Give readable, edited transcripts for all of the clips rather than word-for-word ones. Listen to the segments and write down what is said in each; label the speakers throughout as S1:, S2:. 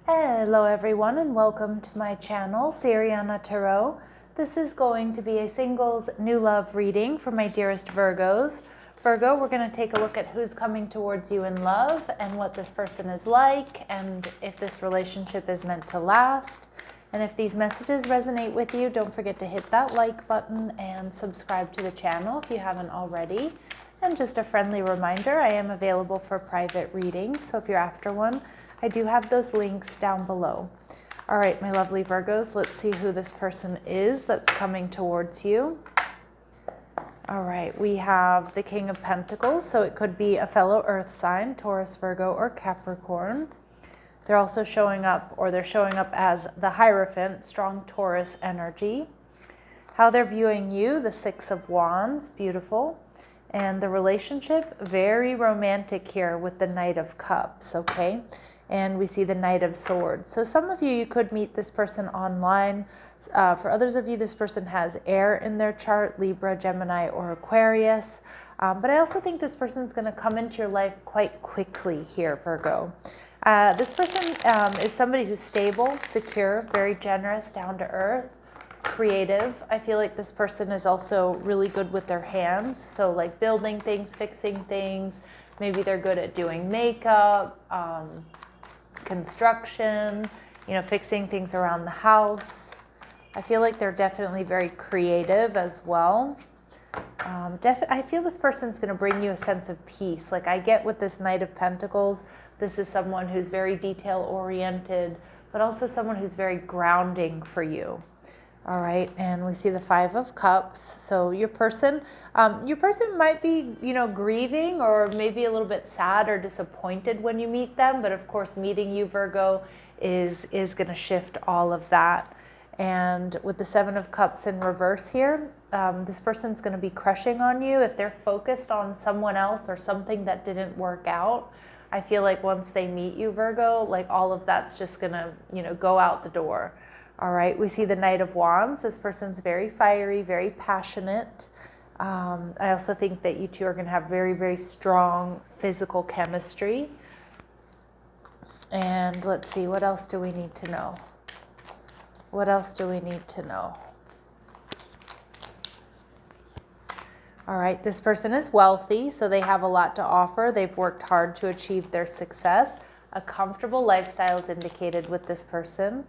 S1: Hello everyone and welcome to my channel, Siriana Tarot. This is going to be a singles new love reading for my dearest Virgos. Virgo, we're going to take a look at who's coming towards you in love and what this person is like and if this relationship is meant to last. And if these messages resonate with you, don't forget to hit that like button and subscribe to the channel if you haven't already. And just a friendly reminder, I am available for private readings, so if you're after one, I do have those links down below. All right, my lovely Virgos, let's see who this person is that's coming towards you. All right, we have the King of Pentacles, so it could be a fellow earth sign, Taurus, Virgo, or Capricorn. They're also showing up, or they're showing up as the Hierophant, strong Taurus energy. How they're viewing you, the Six of Wands, beautiful. And the relationship, very romantic here with the Knight of Cups, okay? And we see the Knight of Swords. So some of you could meet this person online. For others of you, this person has air in their chart, Libra, Gemini, or Aquarius. But I also think this person's going to come into your life quite quickly here, Virgo. This person is somebody who's stable, secure, very generous, down to earth, creative. I feel like this person is also really good with their hands. So like building things, fixing things. Maybe they're good at doing makeup, construction, fixing things around the house. I feel like they're definitely very creative as well. I feel this person's going to bring you a sense of peace. Like I get with this Knight of Pentacles, this is someone who's very detail oriented, but also someone who's very grounding for you. All right, and we see the Five of Cups. So your person might be, grieving or maybe a little bit sad or disappointed when you meet them. But of course, meeting you, Virgo, is going to shift all of that. And with the Seven of Cups in reverse here, this person's going to be crushing on you. If they're focused on someone else or something that didn't work out, I feel like once they meet you, Virgo, like all of that's just going to, go out the door. All right, we see the Knight of Wands. This person's very fiery, very passionate. I also think that you two are going to have very, very strong physical chemistry. And let's see, what else do we need to know? What else do we need to know? All right, this person is wealthy, so they have a lot to offer. They've worked hard to achieve their success. A comfortable lifestyle is indicated with this person.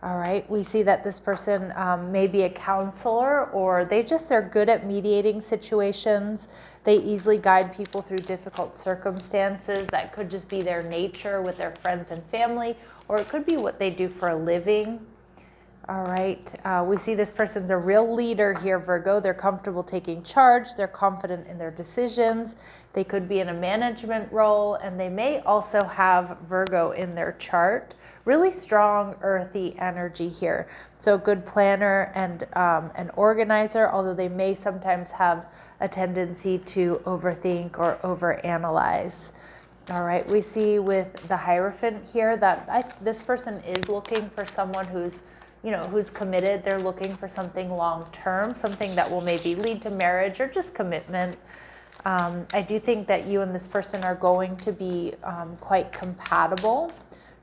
S1: All right, we see that this person may be a counselor, or they're good at mediating situations. They easily guide people through difficult circumstances. That could just be their nature with their friends and family, or it could be what they do for a living. All right, we see this person's a real leader here, Virgo. They're comfortable taking charge. They're confident in their decisions. They could be in a management role, and they may also have Virgo in their chart. Really strong earthy energy here. So good planner and an organizer, although they may sometimes have a tendency to overthink or overanalyze. All right, we see with the Hierophant here that this person is looking for someone who's committed. They're looking for something long-term, something that will maybe lead to marriage or just commitment. I do think that you and this person are going to be quite compatible.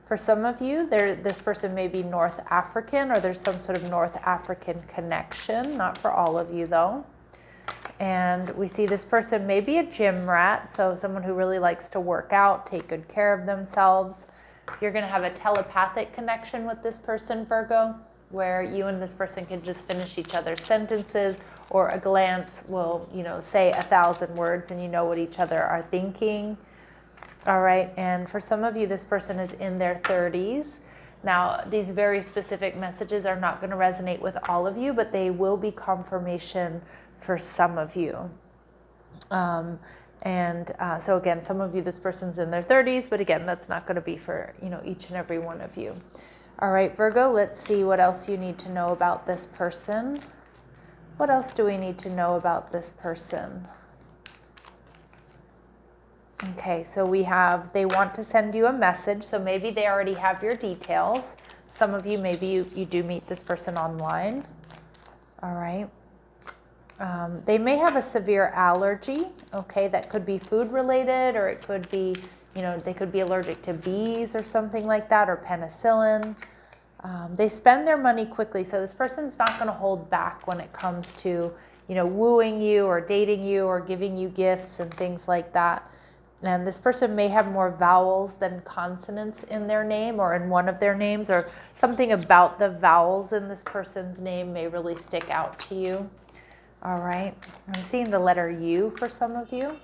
S1: For some of you, this person may be North African, or there's some sort of North African connection. Not for all of you, though. And we see this person may be a gym rat, so someone who really likes to work out, take good care of themselves. You're going to have a telepathic connection with this person, Virgo, where you and this person can just finish each other's sentences, or a glance will, say 1,000 words and you know what each other are thinking. All right, and for some of you, this person is in their 30s. Now, these very specific messages are not going to resonate with all of you, but they will be confirmation for some of you. So again, some of you, this person's in their 30s, but again, that's not going to be for, each and every one of you. All right, Virgo, let's see what else you need to know about this person. What else do we need to know about this person? Okay, so they want to send you a message, so maybe they already have your details. Some of you, maybe you do meet this person online. All right. They may have a severe allergy, okay, that could be food related, or it could be, They could be allergic to bees or something like that, or penicillin. They spend their money quickly, so this person's not going to hold back when it comes to, wooing you or dating you or giving you gifts and things like that. And this person may have more vowels than consonants in their name or in one of their names, or something about the vowels in this person's name may really stick out to you. All right, I'm seeing the letter U for some of you.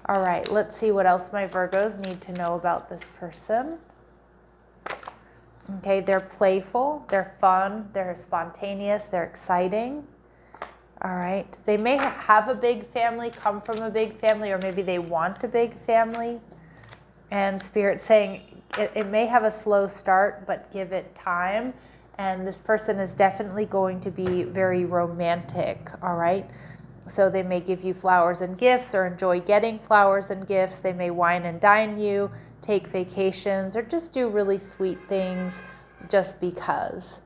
S1: All right, let's see what else my Virgos need to know about this person. Okay, they're playful, they're fun, they're spontaneous, they're exciting. All right, they may have a big family, come from a big family, or maybe they want a big family. And Spirit's saying it may have a slow start, but give it time. And this person is definitely going to be very romantic, all right? So they may give you flowers and gifts, or enjoy getting flowers and gifts. They may wine and dine you, take vacations, or just do really sweet things just because.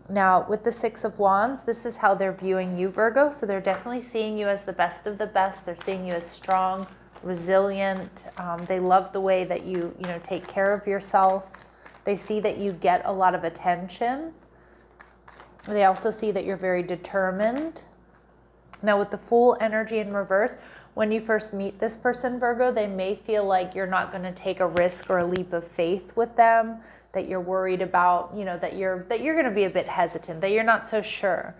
S1: Now, with the Six of Wands, this is how they're viewing you, Virgo. So they're definitely seeing you as the best of the best. They're seeing you as strong, resilient. They love the way that you take care of yourself. They see that you get a lot of attention. They also see that you're very determined. Now, with the Fool energy in reverse, when you first meet this person, Virgo, they may feel like you're not going to take a risk or a leap of faith with them, that you're worried about, that you're going to be a bit hesitant, that you're not so sure.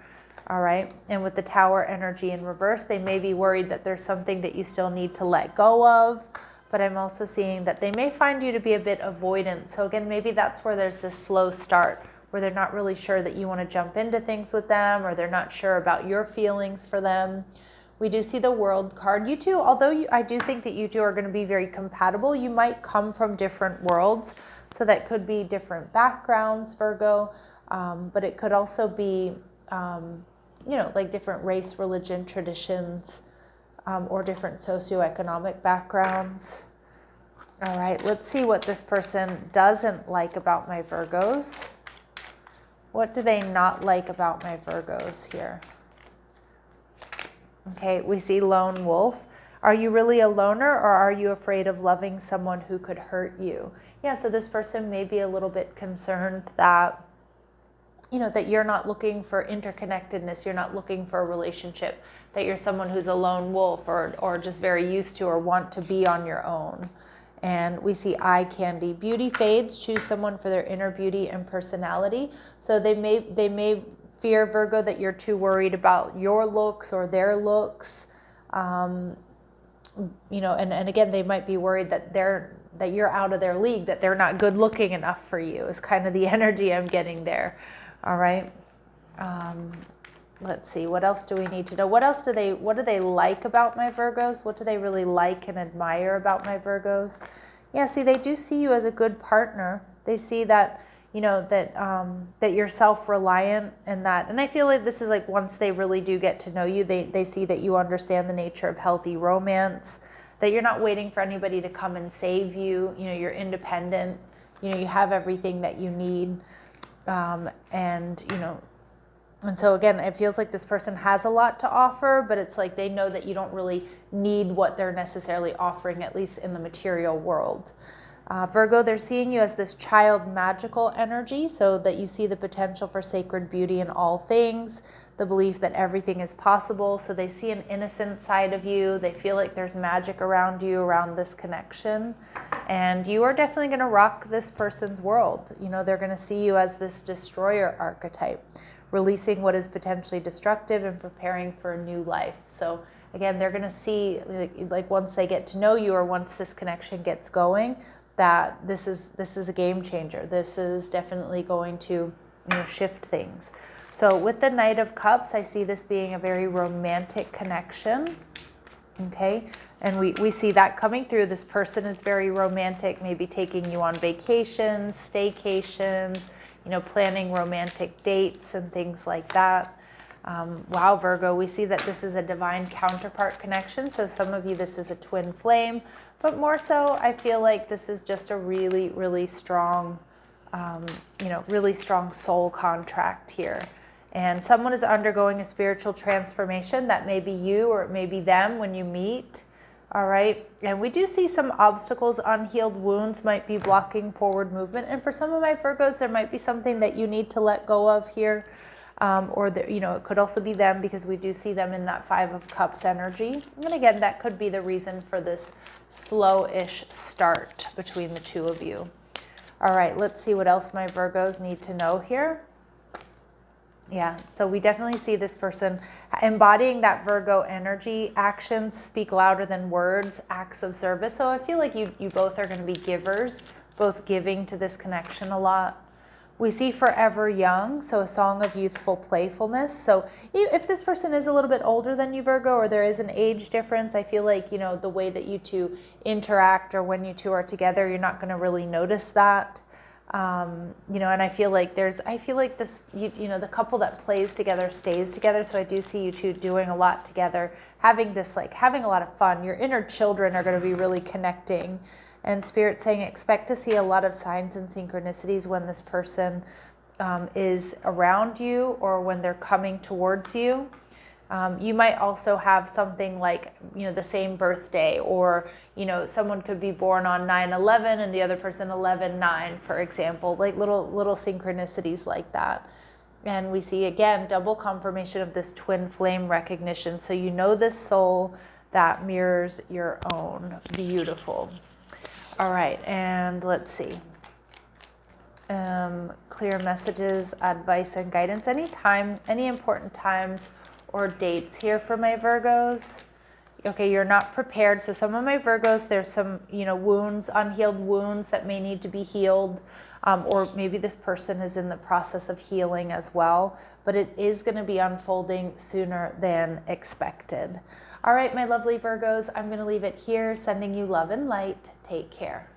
S1: All right. And with the Tower energy in reverse, they may be worried that there's something that you still need to let go of. But I'm also seeing that they may find you to be a bit avoidant. So again, maybe that's where there's this slow start, where they're not really sure that you want to jump into things with them, or they're not sure about your feelings for them. We do see the World card. You two, although I do think that you two are going to be very compatible, you might come from different worlds. So that could be different backgrounds, Virgo, but it could also be, like different race, religion, traditions, or different socioeconomic backgrounds. All right, let's see what this person doesn't like about my Virgos. What do they not like about my Virgos here? Okay, we see Lone Wolf. Are you really a loner, or are you afraid of loving someone who could hurt you? Yeah, so this person may be a little bit concerned that, that you're not looking for interconnectedness, you're not looking for a relationship, that you're someone who's a lone wolf, or just very used to or want to be on your own. And we see eye candy. Beauty fades. Choose someone for their inner beauty and personality. So they may fear, Virgo, that you're too worried about your looks or their looks. And again, they might be worried that you're out of their league, that they're not good looking enough for you, is kind of the energy I'm getting there. All right. Let's see, what else do we need to know? What do they like about my Virgos? What do they really like and admire about my Virgos? Yeah, see, they do see you as a good partner. They see that, that you're self-reliant, and I feel like this is like, once they really do get to know you, they see that you understand the nature of healthy romance, that you're not waiting for anybody to come and save you. You're independent. You have everything that you need. And so again, it feels like this person has a lot to offer, but it's like they know that you don't really need what they're necessarily offering, at least in the material world. Virgo, they're seeing you as this child magical energy, so that you see the potential for sacred beauty in all things, the belief that everything is possible. So they see an innocent side of you. They feel like there's magic around you, around this connection. And you are definitely going to rock this person's world. They're going to see you as this destroyer archetype, releasing what is potentially destructive and preparing for a new life. So again, they're going to see, like once they get to know you, or once this connection gets going, that this is a game changer. This is definitely going to shift things. So with the Knight of Cups, I see this being a very romantic connection. Okay, and we see that coming through. This person is very romantic, maybe taking you on vacations, staycations, planning romantic dates and things like that. Wow, Virgo, we see that this is a divine counterpart connection. So some of you, this is a twin flame, but more so, I feel like this is just a really, really strong, really strong soul contract here. And someone is undergoing a spiritual transformation. That may be you, or it may be them when you meet. All right, and we do see some obstacles, unhealed wounds might be blocking forward movement. And for some of my Virgos, there might be something that you need to let go of here. Or, it could also be them, because we do see them in that Five of Cups energy. And again, that could be the reason for this slow-ish start between the two of you. All right, let's see what else my Virgos need to know here. Yeah, so we definitely see this person embodying that Virgo energy. Actions speak louder than words, acts of service. So I feel like you both are going to be givers, both giving to this connection a lot. We see forever young, so a song of youthful playfulness. So if this person is a little bit older than you, Virgo, or there is an age difference, I feel like, the way that you two interact or when you two are together, you're not going to really notice that. And I feel like this, the couple that plays together stays together. So I do see you two doing a lot together, having a lot of fun. Your inner children are going to be really connecting. And Spirit saying, expect to see a lot of signs and synchronicities when this person is around you or when they're coming towards you. You might also have something like, the same birthday, or, someone could be born on 9/11 and the other person 11/9, for example, like little synchronicities like that. And we see, again, double confirmation of this twin flame recognition. So this soul that mirrors your own. Beautiful. All right, and let's see. Clear messages, advice, and guidance. Any important times or dates here for my Virgos? Okay, you're not prepared. So some of my Virgos, there's some, wounds, unhealed wounds that may need to be healed. Or maybe this person is in the process of healing as well. But it is going to be unfolding sooner than expected. All right, my lovely Virgos, I'm going to leave it here. Sending you love and light. Take care.